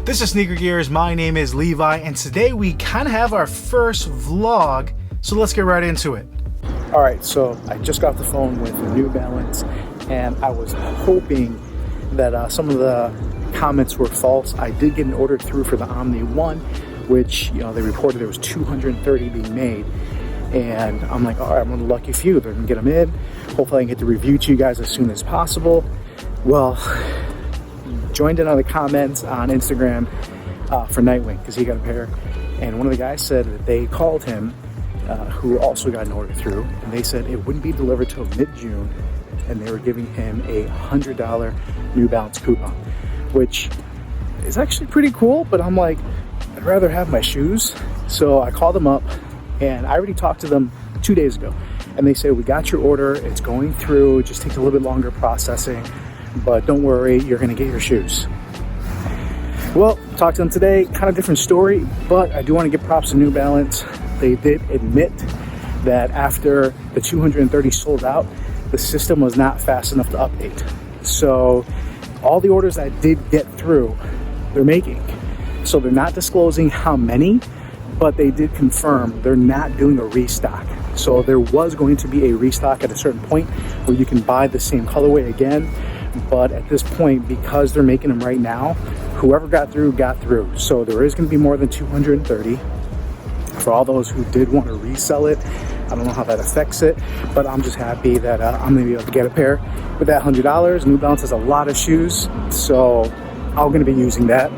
This is Sneaker Gears, my name is Levi, and today we kind of have our first vlog, so let's get right into it. Alright, so I just got off the phone with New Balance, and I was hoping that some of the comments were false. I did get an order through for the Omni 1, which, you know, they reported there was 230 being made. And I'm like, alright, I'm one of the lucky few. They're gonna get them in. Hopefully I can get the review to you guys as soon as possible. Well, joined in on the comments on Instagram for Nightwing, because he got a pair. And one of the guys said that they called him, who also got an order through, and they said it wouldn't be delivered till mid-June, and they were giving him a $100 New Balance coupon, which is actually pretty cool, but I'm like, I'd rather have my shoes. So I called them up, and I already talked to them 2 days ago, and they said, we got your order, it's going through, it just takes a little bit longer processing, but don't worry, you're gonna get your shoes. Well, talked to them today, kind of different story, but I do want to give props to New Balance. They did admit that after the 230 sold out, the system was not fast enough to update. So all the orders I did get through, they're making. So they're not disclosing how many, but they did confirm they're not doing a restock. So there was going to be a restock at a certain point where you can buy the same colorway again. But at this point, because they're making them right now, whoever got through, got through. So there is going to be more than 230. For all those who did want to resell it, I don't know how that affects it, but I'm just happy that I'm going to be able to get a pair with that $100. New Balance has a lot of shoes, so I'm going to be using that.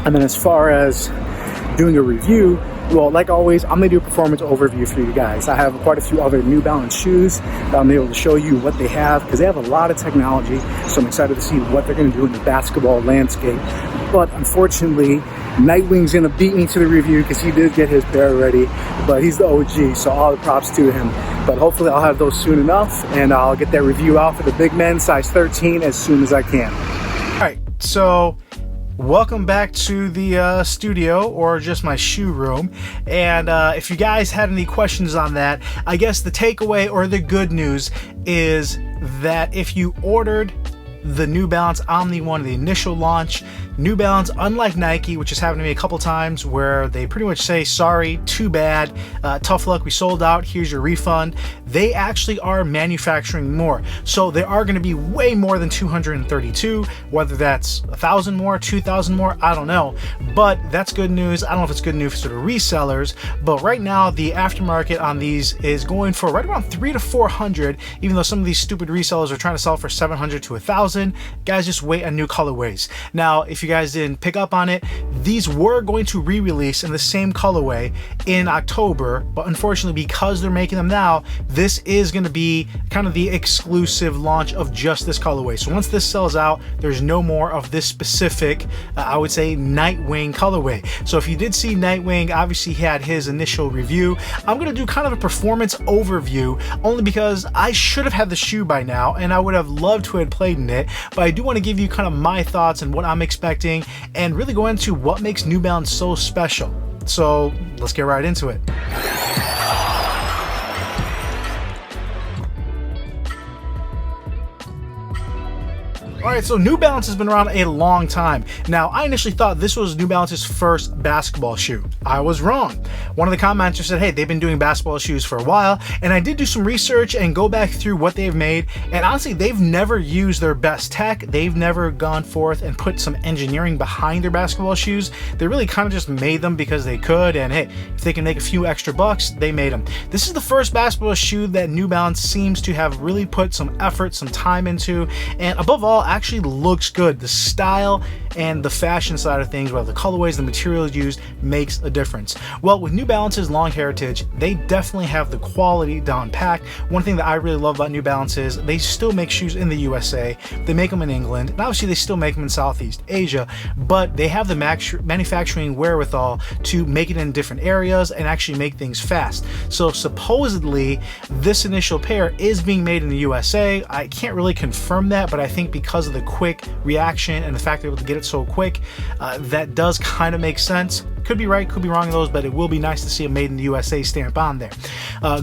And then as far as doing a review, well, like always, I'm going to do a performance overview for you guys. I have quite a few other New Balance shoes that I'm able to show you what they have, because they have a lot of technology, so I'm excited to see what they're going to do in the basketball landscape. But unfortunately, Nightwing's going to beat me to the review because he did get his pair ready, but he's the OG, so all the props to him. But hopefully I'll have those soon enough, and I'll get that review out for the big men, size 13, as soon as I can. All right, so welcome back to the studio, or just my shoe room. And if you guys had any questions on that, I guess the takeaway or the good news is that if you ordered the New Balance Omni 1, the initial launch, New Balance, unlike Nike, which has happened to me a couple times where they pretty much say, sorry, too bad, tough luck, we sold out, here's your refund. They actually are manufacturing more. So there are going to be way more than 232, whether that's 1,000 more, 2,000 more, I don't know. But that's good news. I don't know if it's good news for the resellers, but right now the aftermarket on these is going for right around 300 to 400, even though some of these stupid resellers are trying to sell for 700 to 1,000. Guys, just wait on new colorways. Now, if you guys didn't pick up on it, these were going to re-release in the same colorway in October, but unfortunately, because they're making them now, this is going to be kind of the exclusive launch of just this colorway. So once this sells out, there's no more of this specific, I would say, Nightwing colorway. So if you did see Nightwing, obviously he had his initial review. I'm going to do kind of a performance overview, only because I should have had the shoe by now, and I would have loved to have played in it, but I do want to give you kind of my thoughts and what I'm expecting, and really go into what makes New Balance so special. So let's get right into it. Alright, so New Balance has been around a long time. Now, I initially thought this was New Balance's first basketball shoe. I was wrong. One of the commenters said, hey, they've been doing basketball shoes for a while, and I did do some research and go back through what they've made, and honestly, they've never used their best tech. They've never gone forth and put some engineering behind their basketball shoes. They really kind of just made them because they could, and hey, if they can make a few extra bucks, they made them. This is the first basketball shoe that New Balance seems to have really put some effort, some time into, and above all, actually looks good. The style and the fashion side of things, whether the colorways, the materials used, makes a difference. Well, with New Balance's long heritage, they definitely have the quality down packed. One thing that I really love about New Balance is they still make shoes in the USA. They make them in England, and obviously they still make them in Southeast Asia, but they have the manufacturing wherewithal to make it in different areas and actually make things fast. So supposedly this initial pair is being made in the USA. I can't really confirm that, but I think because of the quick reaction and the fact they're able to get it so quick, that does kind of make sense. Could be right, could be wrong in those, but it will be nice to see a made in the USA stamp on there.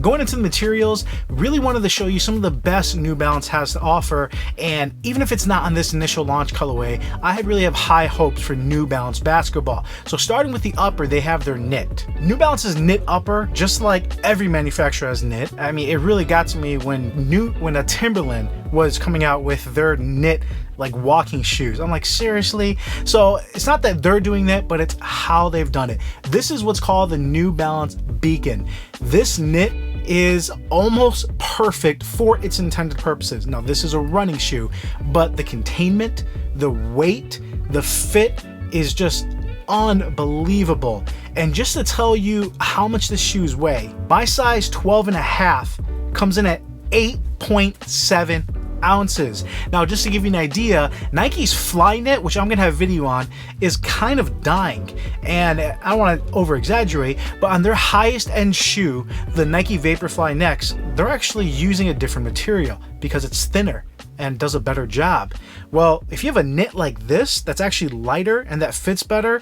Going into the materials, really wanted to show you some of the best New Balance has to offer, and even if it's not on this initial launch colorway, I really have high hopes for New Balance basketball. So starting with the upper, they have their knit. New Balance's knit upper, just like every manufacturer has knit. I mean, it really got to me when a Timberland was coming out with their knit like walking shoes. I'm like, seriously? So it's not that they're doing that, but it's how they've done it. This is what's called the New Balance Beacon. This knit is almost perfect for its intended purposes. Now, this is a running shoe, but the containment, the weight, the fit is just unbelievable. And just to tell you how much the shoes weigh, my size 12.5 comes in at 8.7 ounces. Now, just to give you an idea, Nike's Flyknit, which I'm gonna have a video on, is kind of dying, and I don't want to over exaggerate, but on their highest end shoe, the Nike Vaporfly Next, they're actually using a different material because it's thinner and does a better job. Well, if you have a knit like this that's actually lighter and that fits better,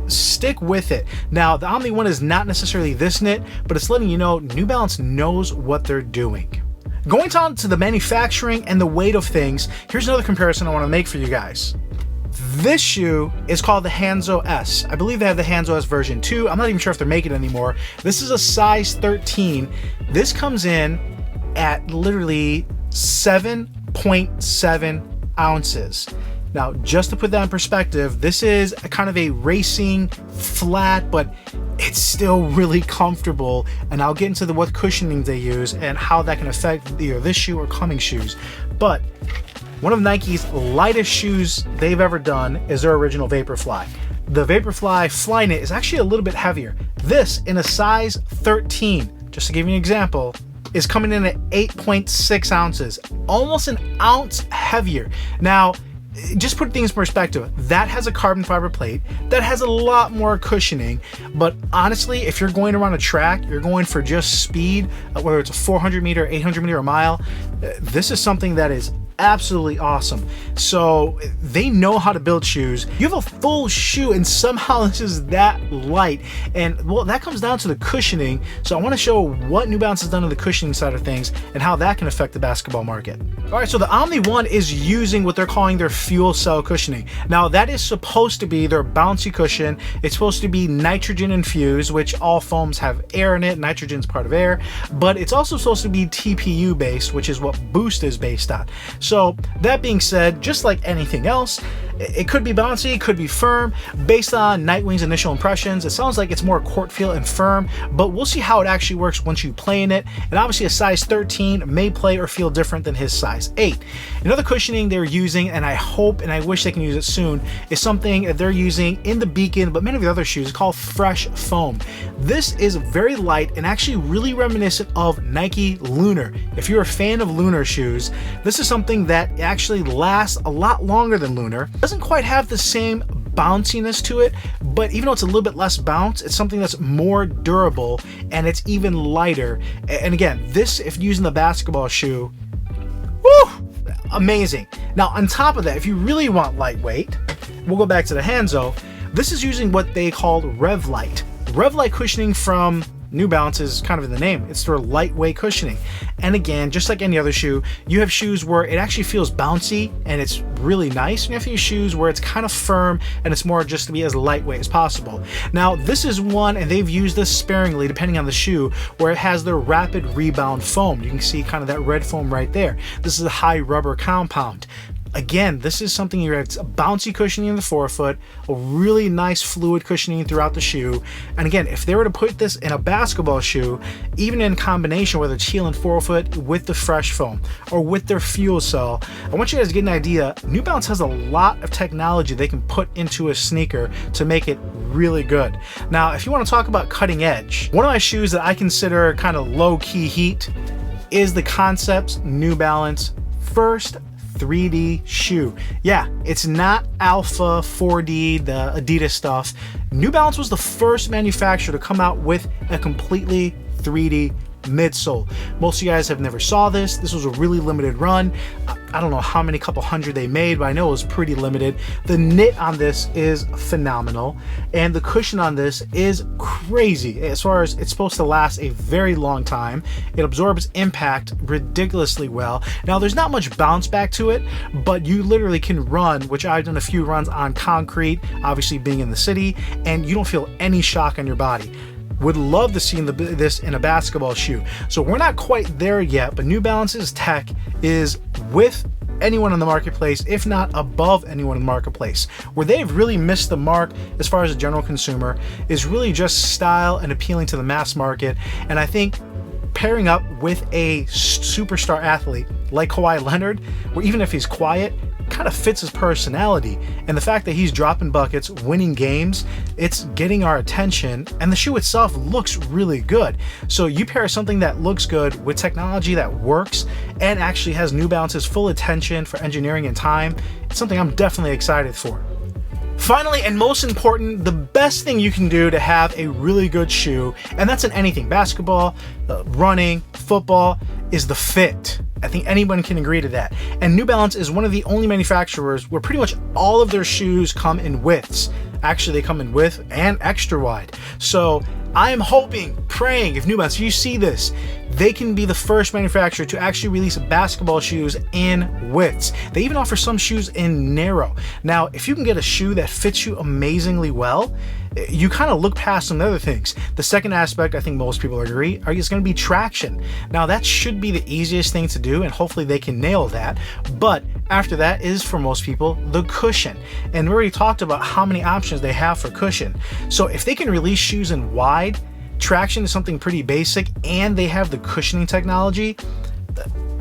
stick with it. Now, the Omni 1 is not necessarily this knit, but it's letting you know New Balance knows what they're doing. Going on to the manufacturing and the weight of things, here's another comparison I want to make for you guys. This shoe is called the Hanzo S. I believe they have the Hanzo S version 2. I'm not even sure if they're making it anymore. This is a size 13. This comes in at literally 7.7 ounces. Now, just to put that in perspective, this is a kind of a racing flat, but it's still really comfortable, and I'll get into what cushioning they use and how that can affect either this shoe or coming shoes. But one of Nike's lightest shoes they've ever done is their original Vaporfly. The Vaporfly Flyknit is actually a little bit heavier. This, in a size 13, just to give you an example, is coming in at 8.6 ounces, almost an ounce heavier. Now, just put things in perspective, that has a carbon fiber plate, that has a lot more cushioning, but honestly, if you're going around a track, you're going for just speed, whether it's a 400 meter, 800 meter, or mile, this is something that is absolutely awesome. So they know how to build shoes. You have a full shoe and somehow this is that light, and well, that comes down to the cushioning. So I want to show what New Balance has done on the cushioning side of things and how that can affect the basketball market. All right, so the Omni 1 is using what they're calling their fuel cell cushioning. Now, that is supposed to be their bouncy cushion. It's supposed to be nitrogen infused, which all foams have air in it. Nitrogen's part of air, but it's also supposed to be TPU based, which is what Boost is based on. So that being said, just like anything else, it could be bouncy, it could be firm. Based on Nightwing's initial impressions, it sounds like it's more court feel and firm, but we'll see how it actually works once you play in it. And obviously a size 13 may play or feel different than his size 8. Another cushioning they're using, and I hope and I wish they can use it soon, is something that they're using in the Beacon, but many of the other shoes, called Fresh Foam. This is very light and actually really reminiscent of Nike Lunar. If you're a fan of Lunar shoes, this is something that actually lasts a lot longer than Lunar. It doesn't quite have the same bounciness to it, but even though it's a little bit less bounce, it's something that's more durable and it's even lighter. And again, this, if using the basketball shoe, woo, amazing. Now, on top of that, if you really want lightweight, we'll go back to the Hanzo. This is using what they called Revlite. Revlite cushioning from New Balance is kind of in the name. It's their lightweight cushioning. And again, just like any other shoe, you have shoes where it actually feels bouncy and it's really nice. And you have these shoes where it's kind of firm and it's more just to be as lightweight as possible. Now, this is one, and they've used this sparingly depending on the shoe, where it has their rapid rebound foam. You can see kind of that red foam right there. This is a high rubber compound. Again, this is something you have bouncy cushioning in the forefoot, a really nice fluid cushioning throughout the shoe. And again, if they were to put this in a basketball shoe, even in combination, whether it's heel and forefoot with the Fresh Foam or with their fuel cell, I want you guys to get an idea. New Balance has a lot of technology they can put into a sneaker to make it really good. Now, if you want to talk about cutting edge, one of my shoes that I consider kind of low-key heat is the Concepts New Balance first 3D shoe. Yeah, it's not Alpha 4D, the Adidas stuff. New Balance was the first manufacturer to come out with a completely 3D midsole. Most of you guys have never saw this. This was a really limited run. I don't know how many couple hundred they made, but I know it was pretty limited. The knit on this is phenomenal, and the cushion on this is crazy. As far as it's supposed to last a very long time, it absorbs impact ridiculously well. Now, there's not much bounce back to it, but you literally can run, which I've done a few runs on concrete, obviously being in the city, and you don't feel any shock on your body. Would love to see this in a basketball shoe. So we're not quite there yet, but New Balance's tech is with anyone in the marketplace, if not above anyone in the marketplace. Where they've really missed the mark as far as a general consumer is really just style and appealing to the mass market. And I think pairing up with a superstar athlete like Kawhi Leonard, where even if he's quiet, kind of fits his personality, and the fact that he's dropping buckets, winning games, it's getting our attention, and the shoe itself looks really good. So you pair something that looks good with technology that works and actually has New Balance's full attention for engineering and time, it's something I'm definitely excited for. Finally, and most important, the best thing you can do to have a really good shoe, and that's in anything, basketball, running, football, is the fit. I think anyone can agree to that. And New Balance is one of the only manufacturers where pretty much all of their shoes come in widths. Actually, they come in width and extra wide. So I'm hoping, praying, if New Balance, if you see this, they can be the first manufacturer to actually release basketball shoes in widths. They even offer some shoes in narrow. Now, if you can get a shoe that fits you amazingly well, you kind of look past some other things. The second aspect, I think most people agree, is going to be traction. Now, that should be the easiest thing to do, and hopefully they can nail that. But after that is, for most people, the cushion. And we already talked about how many options they have for cushion. So if they can release shoes in wide, traction is something pretty basic, and they have the cushioning technology,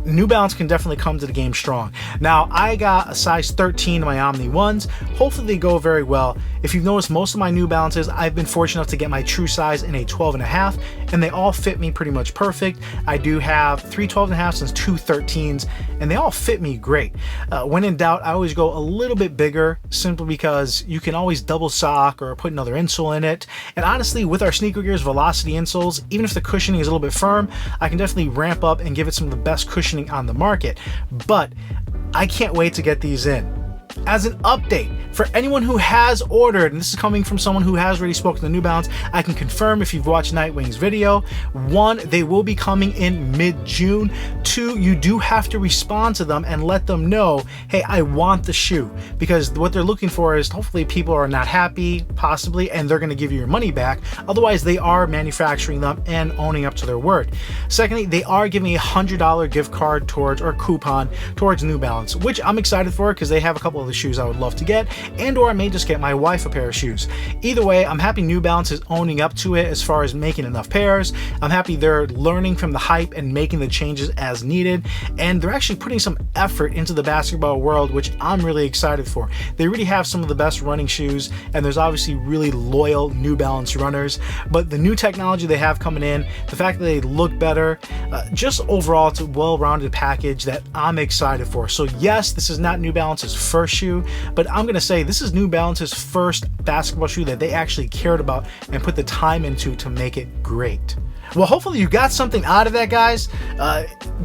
New Balance can definitely come to the game strong. Now, I got a size 13 in my Omni 1s. Hopefully they go very well. If you've noticed, most of my New Balances, I've been fortunate enough to get my true size in a 12.5, and they all fit me pretty much perfect. I do have 3 12.5s and 2 13s, and they all fit me great. When in doubt, I always go a little bit bigger, simply because you can always double sock or put another insole in it. And honestly, with our Sneaker Gears Velocity insoles, even if the cushioning is a little bit firm, I can definitely ramp up and give it some of the best cushioning on the market. But I can't wait to get these in. As an update, for anyone who has ordered, and this is coming from someone who has already spoken to New Balance, I can confirm if you've watched Nightwing's video, 1, they will be coming in mid-June. 2, you do have to respond to them and let them know, hey, I want the shoe, because what they're looking for is hopefully people are not happy, possibly, and they're going to give you your money back. Otherwise, they are manufacturing them and owning up to their word. Secondly, they are giving a $100 gift card towards, or coupon towards New Balance, which I'm excited for because they have a couple of the shoes I would love to get, and or I may just get my wife a pair of shoes. Either way, I'm happy New Balance is owning up to it as far as making enough pairs. I'm happy they're learning from the hype and making the changes as needed, and they're actually putting some effort into the basketball world, which I'm really excited for. They really have some of the best running shoes, and there's obviously really loyal New Balance runners, but the new technology they have coming in, the fact that they look better, just overall it's a well-rounded package that I'm excited for. So yes, this is not New Balance's first shoe, but I'm gonna say this is New Balance's first basketball shoe that they actually cared about and put the time into to make it great. Well, hopefully you got something out of that, guys.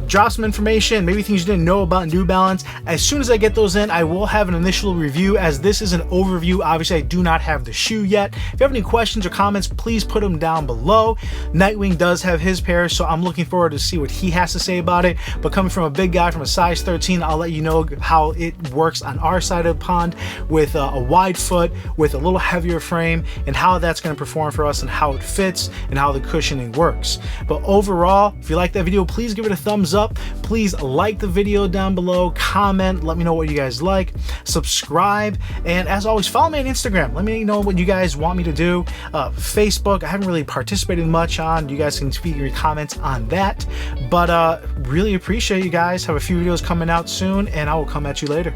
Drop some information, maybe things you didn't know about New Balance. As soon as I get those in, I will have an initial review, as this is an overview. Obviously, I do not have the shoe yet. If you have any questions or comments, please put them down below. Nightwing does have his pair, so I'm looking forward to see what he has to say about it. But coming from a big guy from a size 13, I'll let you know how it works on our side of the pond with a wide foot, with a little heavier frame, and how that's going to perform for us and how it fits and how the cushioning works. But overall, if you like that video, please give it a thumbs up. Please like the video down below, comment, let me know what you guys like, subscribe, and as always, follow me on Instagram. Let me know what you guys want me to do. Facebook, I haven't really participated much on. You guys can speak your comments on that. But really appreciate you guys. Have a few videos coming out soon, and I will come at you later.